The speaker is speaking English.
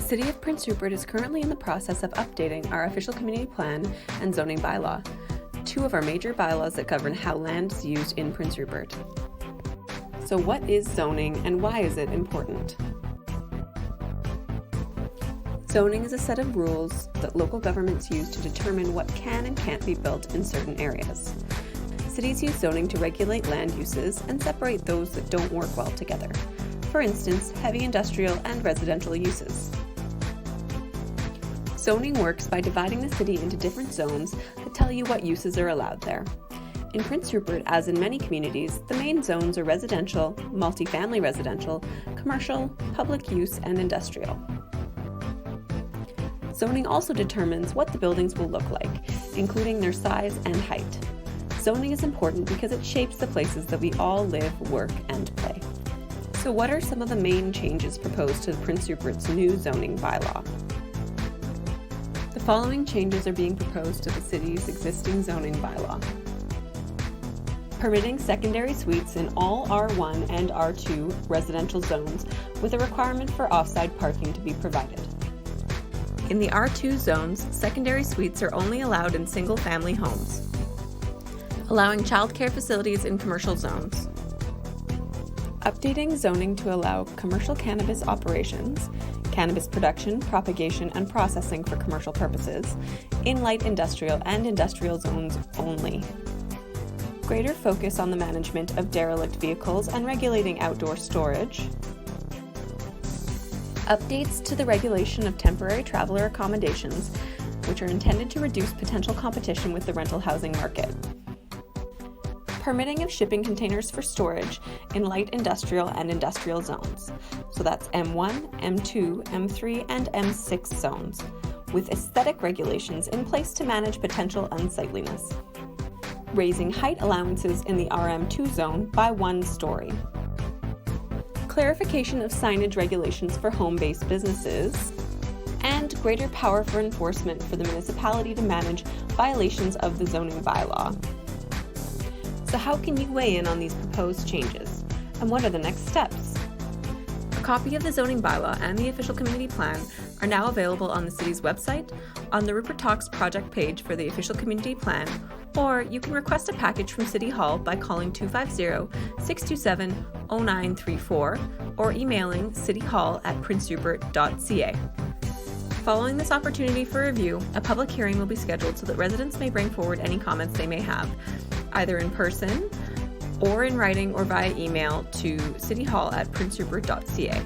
The City of Prince Rupert is currently in the process of updating our official community plan and zoning bylaw, two of our major bylaws that govern how land is used in Prince Rupert. So what is zoning and why is it important? Zoning is a set of rules that local governments use to determine what can and can't be built in certain areas. Cities use zoning to regulate land uses and separate those that don't work well together. For instance, heavy industrial and residential uses. Zoning works by dividing the city into different zones that tell you what uses are allowed there. In Prince Rupert, as in many communities, the main zones are residential, multifamily residential, commercial, public use, and industrial. Zoning also determines what the buildings will look like, including their size and height. Zoning is important because it shapes the places that we all live, work, and play. So what are some of the main changes proposed to Prince Rupert's new zoning bylaw? The following changes are being proposed to the city's existing zoning bylaw. Permitting secondary suites in all R1 and R2 residential zones with a requirement for off-site parking to be provided. In the R2 zones, secondary suites are only allowed in single-family homes. Allowing childcare facilities in commercial zones. Updating zoning to allow commercial cannabis operations, cannabis production, propagation, and processing for commercial purposes, in light industrial and industrial zones only. Greater focus on the management of derelict vehicles and regulating outdoor storage. Updates to the regulation of temporary traveler accommodations, which are intended to reduce potential competition with the rental housing market. Permitting of shipping containers for storage in light industrial and industrial zones. So that's M1, M2, M3, and M6 zones, with aesthetic regulations in place to manage potential unsightliness. Raising height allowances in the RM2 zone by 1 story. Clarification of signage regulations for home-based businesses, and greater power for enforcement for the municipality to manage violations of the zoning bylaw. So how can you weigh in on these proposed changes? And what are the next steps? A copy of the zoning bylaw and the official community plan are now available on the city's website, on the Rupert Talks project page for the official community plan, or you can request a package from City Hall by calling 250-627-0934 or emailing cityhall@princerupert.ca. Following this opportunity for review, a public hearing will be scheduled so that residents may bring forward any comments they may have, either in person or in writing or via email to cityhall@princerupert.ca.